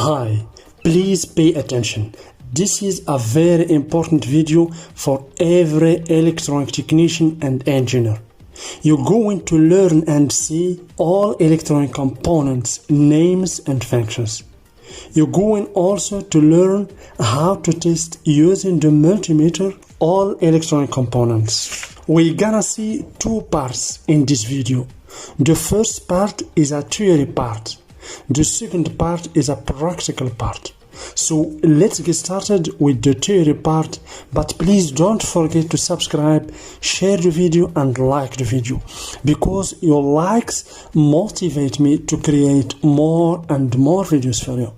Hi, please pay attention. This is a very important video for every electronic technician and engineer. You're going to learn and see all electronic components, names and functions. You're going also to learn how to test using the multimeter all electronic components. We're gonna see two parts in this video. The first part is a theory part. The second part is a practical part. So let's get started with the theory part, but please don't forget to subscribe, share the video and like the video, because your likes motivate me to create more and more videos for you.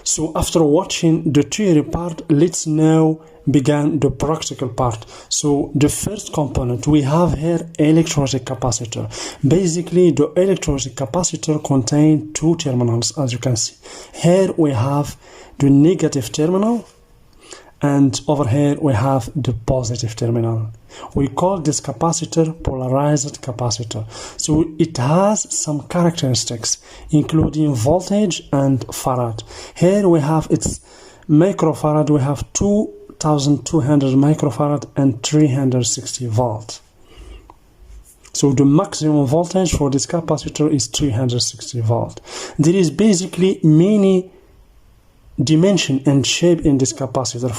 So after watching the theory part, let's now begin the practical part. So the first component we have here, electrolytic capacitor. Basically the electrolytic capacitor contains two terminals, as you can see. Here we have the negative terminal, and over here we have the positive terminal. We call this capacitor polarized capacitor. So it has some characteristics including voltage and farad. Here we have its microfarad. We have 2200 microfarad and 360 volt. So the maximum voltage for this capacitor is 360 volt. There is basically many dimension and shape in this capacitor.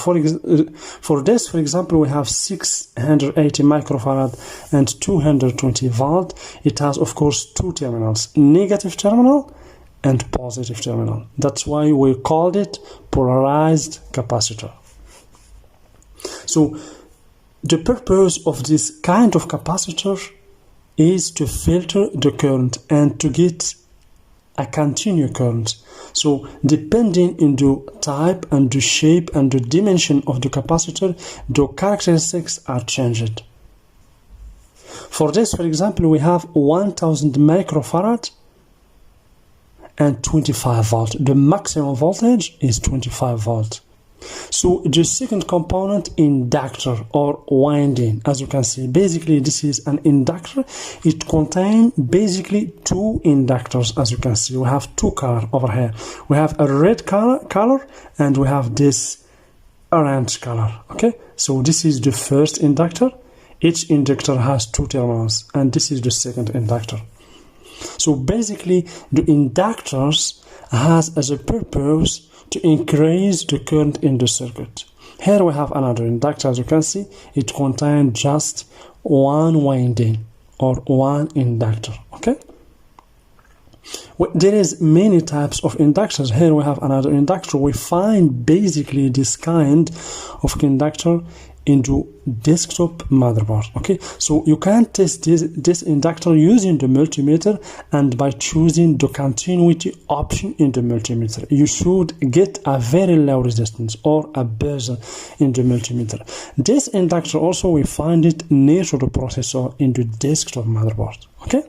For this, for example, we have 680 microfarad and 220 volt. It has, of course, two terminals, negative terminal and positive terminal. That's why we called it polarized capacitor. So the purpose of this kind of capacitor is to filter the current and to get a continuous current. So depending on the type and the shape and the dimension of the capacitor, the characteristics are changed. For this, for example, we have 1000 microfarad and 25 volt. The maximum voltage is 25 volt. So the second component, inductor or winding, as you can see, basically this is an inductor. It contains basically two inductors, as you can see. We have two colors over here. We have a red color and we have this orange color. Okay, so this is the first inductor. Each inductor has two terminals, and this is the second inductor. So basically the inductors has as a purpose to increase the current in the circuit. Here we have another inductor, as you can see. It contains just one winding or one inductor. Okay, there is many types of inductors. Here we have another inductor. We find basically this kind of inductor into desktop motherboard. Okay, so you can test this inductor using the multimeter, and by choosing the continuity option in the multimeter, you should get a very low resistance or a buzzer in the multimeter. This inductor also we find it near to the processor in the desktop motherboard. Okay,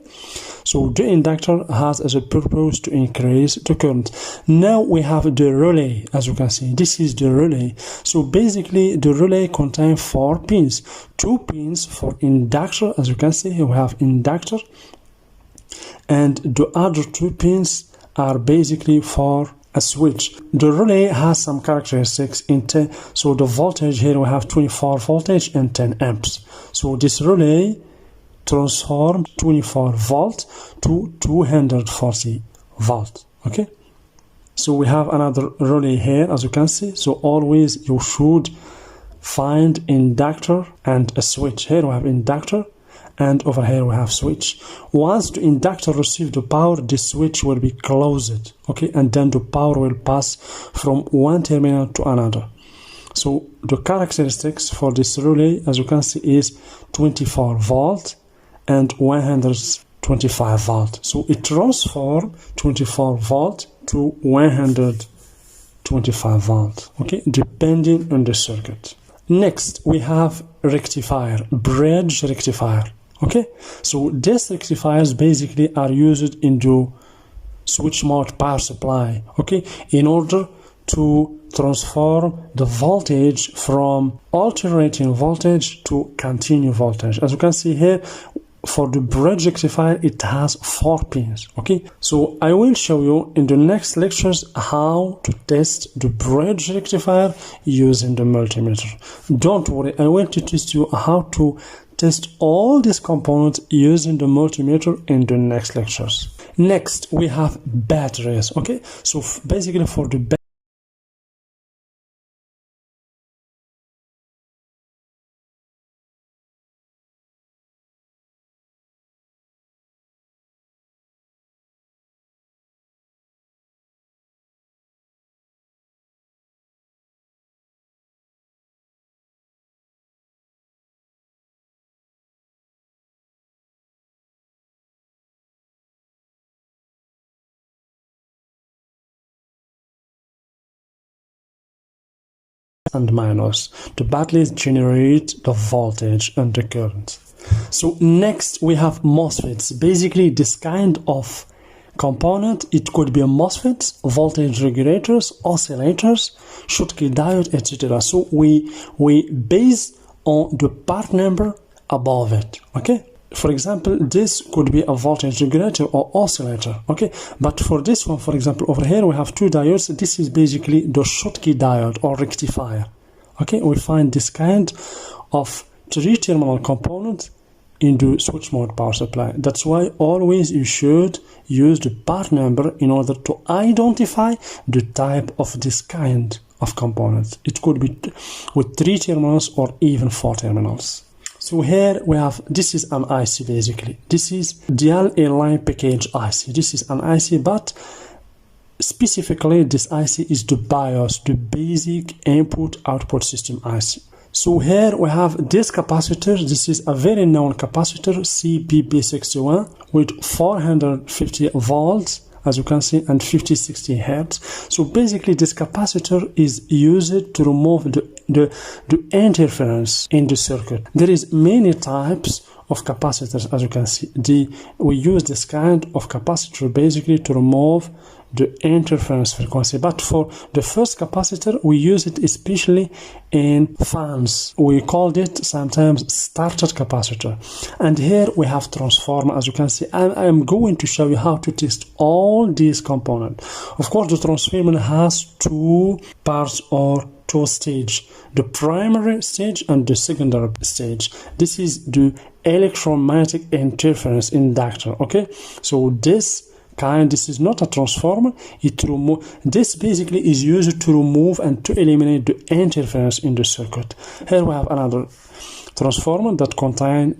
so the inductor has as a purpose to increase the current. Now we have the relay, as you can see. This is the relay. So basically the relay contains 4 pins. 2 pins for inductor, as you can see. We have inductor, and the other 2 pins are basically for a switch. The relay has some characteristics in 10. So the voltage here we have 24 voltage and 10 amps. So this relay transform 24 volt to 240 volt. Okay, so we have another relay here, as you can see. So always you should find inductor and a switch. Here we have inductor, and over here we have switch. Once the inductor receives the power, the switch will be closed. Okay, and then the power will pass from one terminal to another. So the characteristics for this relay, as you can see, is 24 volt and 125 volt. So it transforms 24 volt to 125 volt. Okay, depending on the circuit. Next, we have rectifier, bridge rectifier. Okay, so these rectifiers basically are used in the switch mode power supply. Okay, in order to transform the voltage from alternating voltage to continuous voltage. As you can see here, for the bridge rectifier, it has 4 pins. Okay, so I will show you in the next lectures how to test the bridge rectifier using the multimeter. Don't worry, I will teach you how to test all these components using the multimeter in the next lectures. Next, we have batteries. Okay, so basically for the and minus. The batteries generate the voltage and the current. So next we have MOSFETs. Basically this kind of component, it could be a MOSFET, voltage regulators, oscillators, Schottky diode, etc. So we base on the part number above it. Okay, for example, this could be a voltage regulator or oscillator. Okay, but for this one, for example, over here we have two diodes. This is basically the Schottky diode or rectifier. Okay, we find this kind of three-terminal component in the switch mode power supply. That's why always you should use the part number in order to identify the type of this kind of component. It could be with 3 terminals or even 4 terminals. So here we have, this is an IC basically. This is dual inline package IC. This is an IC, but specifically this IC is the BIOS, the basic input output system IC. So here we have this capacitor. This is a very known capacitor, CPP61, with 450 volts, as you can see, and 50-60 hertz. So basically this capacitor is used to remove the interference in the circuit. There is many types of capacitors, as you can see. We use this kind of capacitor basically to remove the interference frequency, but for the first capacitor we use it especially in fans. We called it sometimes starter capacitor. And here we have transformer, as you can see. I am going to show you how to test all these components. Of course, the transformer has two parts or two stages, the primary stage and the secondary stage. This is the electromagnetic interference inductor. Okay, so this is not a transformer. This basically is used to remove and to eliminate the interference in the circuit. Here we have another transformer that contains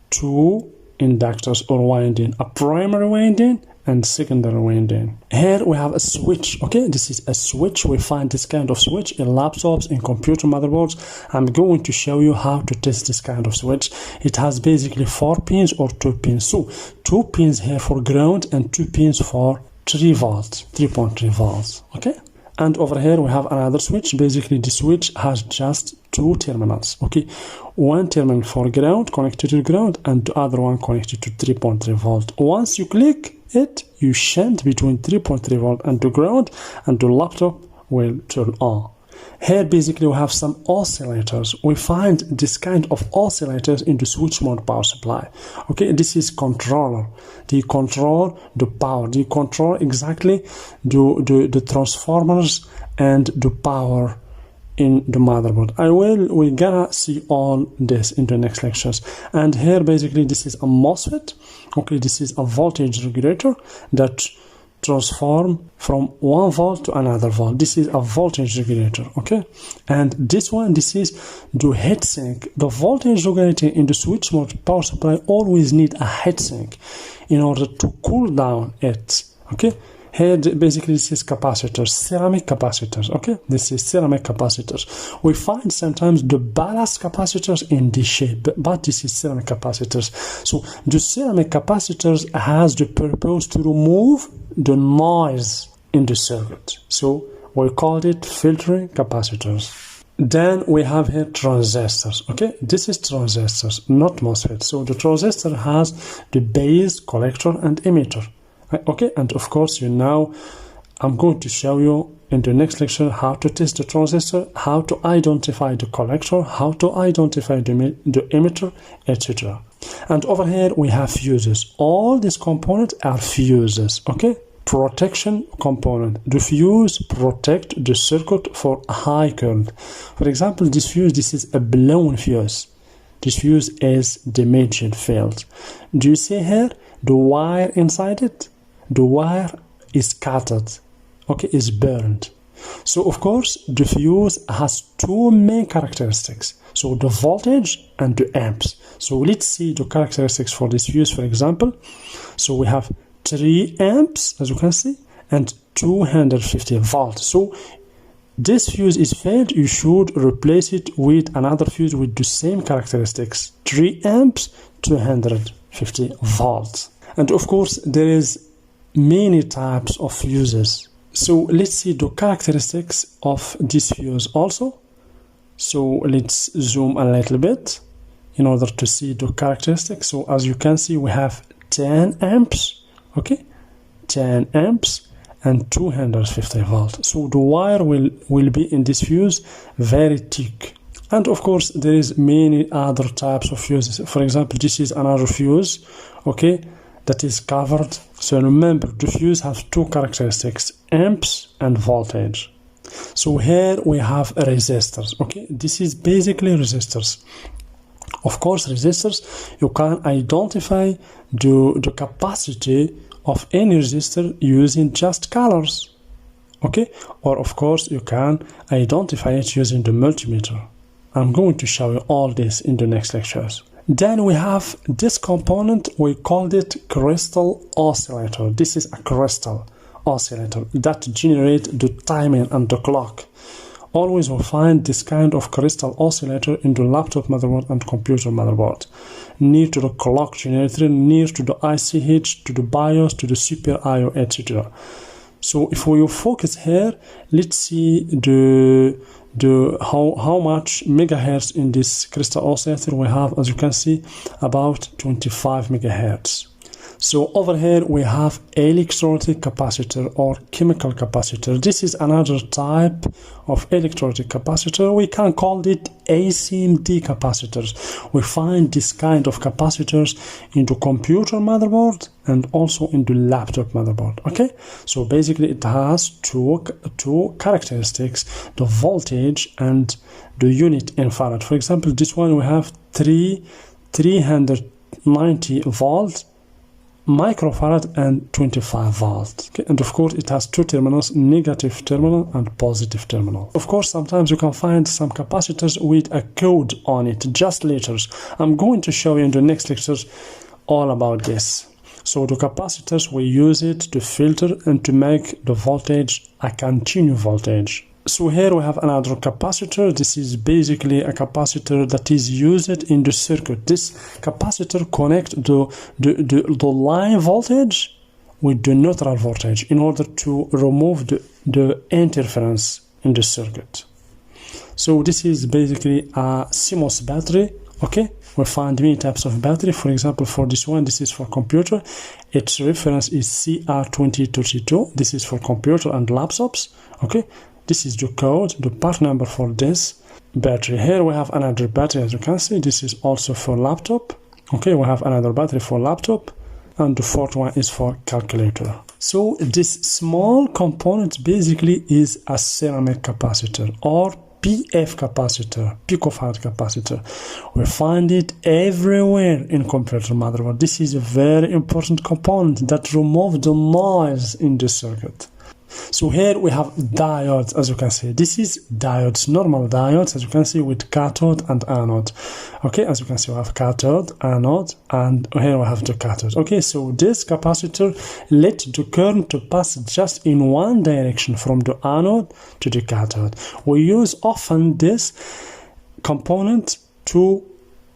two inductors or winding, a primary winding and secondary winding. Here we have a switch. Okay, this is a switch. We find this kind of switch in laptops, in computer motherboards. I'm going to show you how to test this kind of switch. It has basically 4 pins or 2 pins. So 2 pins here for ground and 2 pins for 3 volts, 3.3 volts. Okay, and over here we have another switch. Basically the switch has just 2 terminals. Okay, 1 terminal for ground, connected to ground, and the other one connected to 3.3 volt. Once you click it, you shunt between 3.3 volt and the ground, and the laptop will turn on. Here basically we have some oscillators. We find this kind of oscillators in the switch mode power supply. Okay, this is controller. They control the power. They control exactly the transformers and the power in the motherboard. We're gonna see all this in the next lectures. And here basically this is a MOSFET. Okay, this is a voltage regulator that transform from 1 volt to another volt. This is a voltage regulator. Okay, and this is the heatsink. The voltage regulator in the switch mode power supply always need a heatsink in order to cool down it. Okay, here basically this is capacitors, ceramic capacitors. Okay, this is ceramic capacitors. We find sometimes the ballast capacitors in this shape, but this is ceramic capacitors. So the ceramic capacitors has the purpose to remove the noise in the circuit. So we called it filtering capacitors. Then we have here transistors. Okay, this is transistors, not MOSFET. So the transistor has the base, collector, and emitter. Okay, and of course I'm going to show you in the next lecture how to test the transistor, how to identify the collector, how to identify the emitter, etc. And over here we have fuses. All these components are fuses. Okay, protection component. The fuse protect the circuit for high current. For example, this fuse, this is a blown fuse. This fuse is damaged, failed. Do you see here the wire inside it? The wire is cutted, okay, is burned. So of course the fuse has 2 main characteristics, so the voltage and the amps. So let's see the characteristics for this fuse. For example, so we have 3 amps, as you can see, and 250 volts. So this fuse is failed. You should replace it with another fuse with the same characteristics, 3 amps, 250 volts. And of course there is many types of fuses. So let's see the characteristics of this fuse also. So let's zoom a little bit in order to see the characteristics. So as you can see, we have 10 amps, okay, 10 amps and 250 volts. So the wire will be in this fuse very thick. And of course there is many other types of fuses. For example, this is another fuse, okay, that is covered. So remember, the fuse has two characteristics, amps and voltage. So here we have resistors, okay, this is basically resistors. Of course, resistors, you can identify the capacity of any resistor using just colors, okay, or of course you can identify it using the multimeter. I'm going to show you all this in the next lectures. Then we have this component, we called it crystal oscillator. This is a crystal oscillator that generates the timing and the clock. Always will find this kind of crystal oscillator in the laptop motherboard and computer motherboard, near to the clock generator, near to the ICH, to the BIOS, to the Super I/O, etc. So if we focus here, let's see how much megahertz in this crystal oscillator we have. As you can see, about 25 megahertz. So over here we have electrolytic capacitor or chemical capacitor. This is another type of electrolytic capacitor. We can call it ACMD capacitors. We find this kind of capacitors in the computer motherboard and also in the laptop motherboard, okay? So basically it has two characteristics, the voltage and the unit in farad. For example, this one we have 390 volts microfarad and 25 volts, okay? And of course it has two terminals, negative terminal and positive terminal. Of course sometimes you can find some capacitors with a code on it, just letters. I'm going to show you in the next lectures all about this. So the capacitors, we use it to filter and to make the voltage a continuous voltage. So here we have another capacitor. This is basically a capacitor that is used in the circuit. This capacitor connects the line voltage with the neutral voltage in order to remove the interference in the circuit. So this is basically a CMOS battery, okay? We find many types of battery. For example, for this one, this is for computer. Its reference is CR2032. This is for computer and laptops, okay? This is the code, the part number for this battery. Here we have another battery, as you can see. This is also for laptop. Okay, we have another battery for laptop. And the fourth one is for calculator. So this small component basically is a ceramic capacitor or PF capacitor, picofarad capacitor. We find it everywhere in computer motherboard. This is a very important component that removes the noise in the circuit. So here we have diodes, as you can see. This is diodes, normal diodes, as you can see, with cathode and anode. Okay, as you can see, we have cathode, anode, and here we have the cathode. Okay, so this capacitor lets the current to pass just in one direction from the anode to the cathode. We use often this component to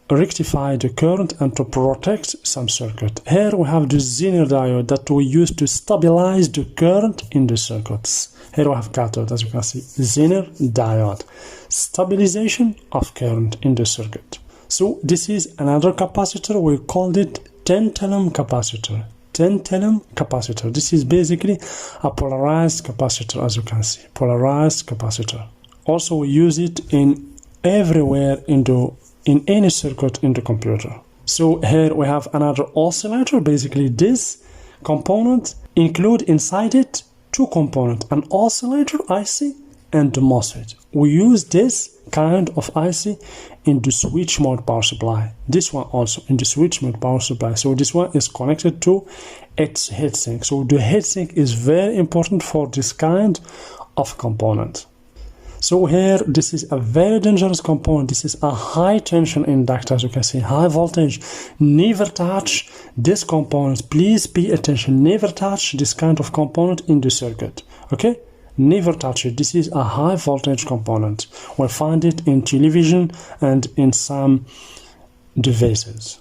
rectify the current and to protect some circuit. Here we have the Zener diode that we use to stabilize the current in the circuits. Here we have cathode, as you can see, Zener diode, stabilization of current in the circuit. So this is another capacitor. We called it tantalum capacitor. Tantalum capacitor. This is basically a polarized capacitor, as you can see, polarized capacitor. Also we use it in everywhere in any circuit in the computer. So here we have another oscillator. Basically this component include inside it two components, an oscillator IC and the MOSFET. We use this kind of IC in the switch mode power supply. This one also in the switch mode power supply. So this one is connected to its heatsink. So the heatsink is very important for this kind of component. So here, this is a very dangerous component. This is a high tension inductor, as you can see, high voltage. Never touch this component. Please pay attention. Never touch this kind of component in the circuit. Okay? Never touch it. This is a high voltage component. We'll find it in television and in some devices.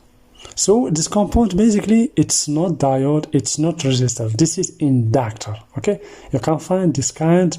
So this component basically, it's not diode, it's not resistor. This is inductor. Okay? You can find this kind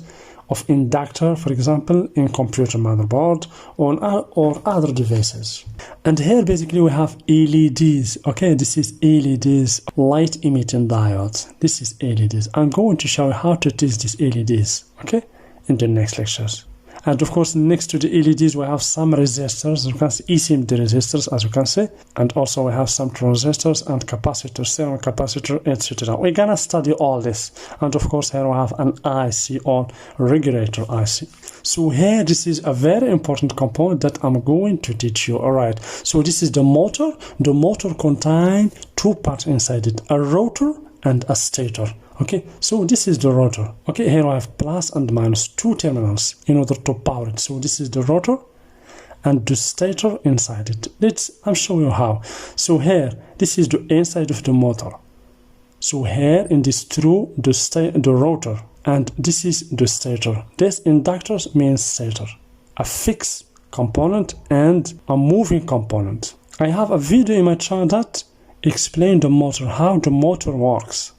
of inductor, for example, in computer motherboard or other devices. And here basically we have LEDs. Okay, this is LEDs, light emitting diodes. This is LEDs. I'm going to show you how to test these LEDs, okay, in the next lectures. And of course, next to the LEDs, we have some resistors. You can see ECMD resistors, as you can see. And also we have some transistors and capacitors, serial capacitor, etc. We're gonna study all this. And of course, here we have an IC or regulator IC. So here, this is a very important component that I'm going to teach you. All right. So this is the motor. The motor contains two parts inside it, a rotor and a stator. Okay, so this is the rotor. Okay, here I have plus and minus, two terminals in order to power it. So this is the rotor and the stator inside it. I'll show you how. So here, this is the inside of the motor. So here in this through the rotor, and this is the stator. This inductors means stator, a fixed component and a moving component. I have a video in my channel that explains the motor, how the motor works.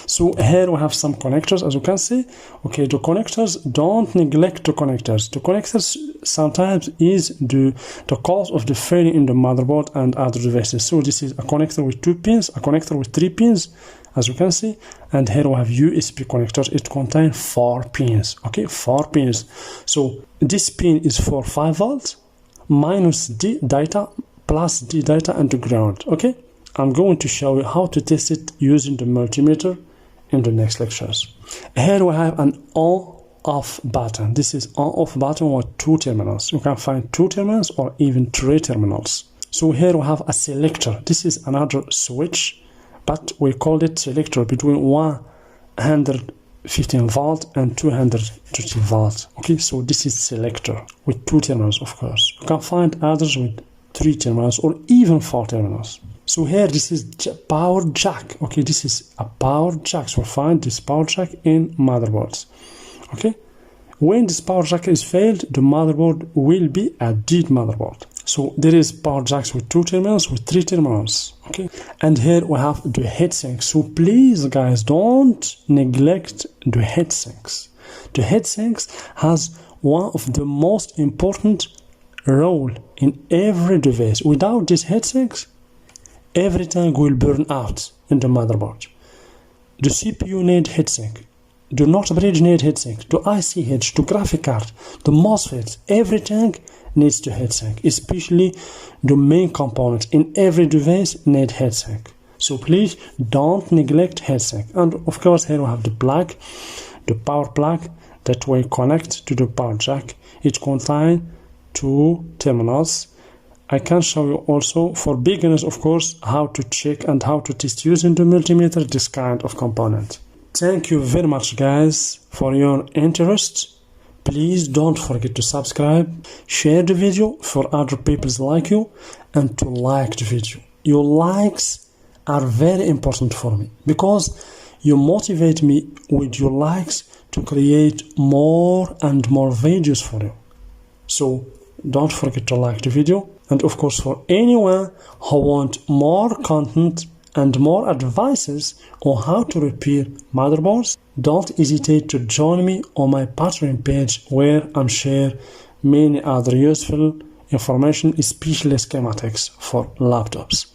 So here we have some connectors, as you can see. Okay, the connectors, don't neglect the connectors. The connectors sometimes is the cause of the failure in the motherboard and other devices. So this is a connector with 2 pins, a connector with 3 pins, as you can see. And here we have USB connectors. It contains 4 pins. Okay, 4 pins. So this pin is for 5 volts, minus D data, plus D data, and the ground. Okay, I'm going to show you how to test it using the multimeter in the next lectures. Here we have an on-off button. This is on-off button with 2 terminals. You can find 2 terminals or even 3 terminals. So here we have a selector. This is another switch, but we call it selector between 115 volt and 230 volt. Okay, so this is selector with 2 terminals, of course. You can find others with 3 terminals or even 4 terminals. So here, this is power jack. Okay, this is a power jack. So find this power jack in motherboards. Okay, when this power jack is failed, the motherboard will be a dead motherboard. So there is power jacks with 2 terminals, with 3 terminals. Okay, and here we have the heatsink. So please, guys, don't neglect the heatsinks. The heatsinks has one of the most important role in every device. Without these heatsinks, everything will burn out in the motherboard. The CPU needs heatsink. The NOT bridge needs heatsink. The IC heads, the graphic card, the MOSFETs, everything needs the heatsink. Especially the main components in every device need heatsink. So please don't neglect heatsink. And of course here we have the plug, the power plug that will connect to the power jack. It contains 2 terminals. I can show you also, for beginners of course, how to check and how to test using the multimeter this kind of component. Thank you very much, guys, for your interest. Please don't forget to subscribe, share the video for other people like you, and to like the video. Your likes are very important for me because you motivate me with your likes to create more and more videos for you. So don't forget to like the video. And of course, for anyone who wants more content and more advices on how to repair motherboards, don't hesitate to join me on my Patreon page where I'm sharing many other useful information, especially schematics for laptops.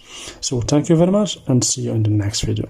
So thank you very much and see you in the next video.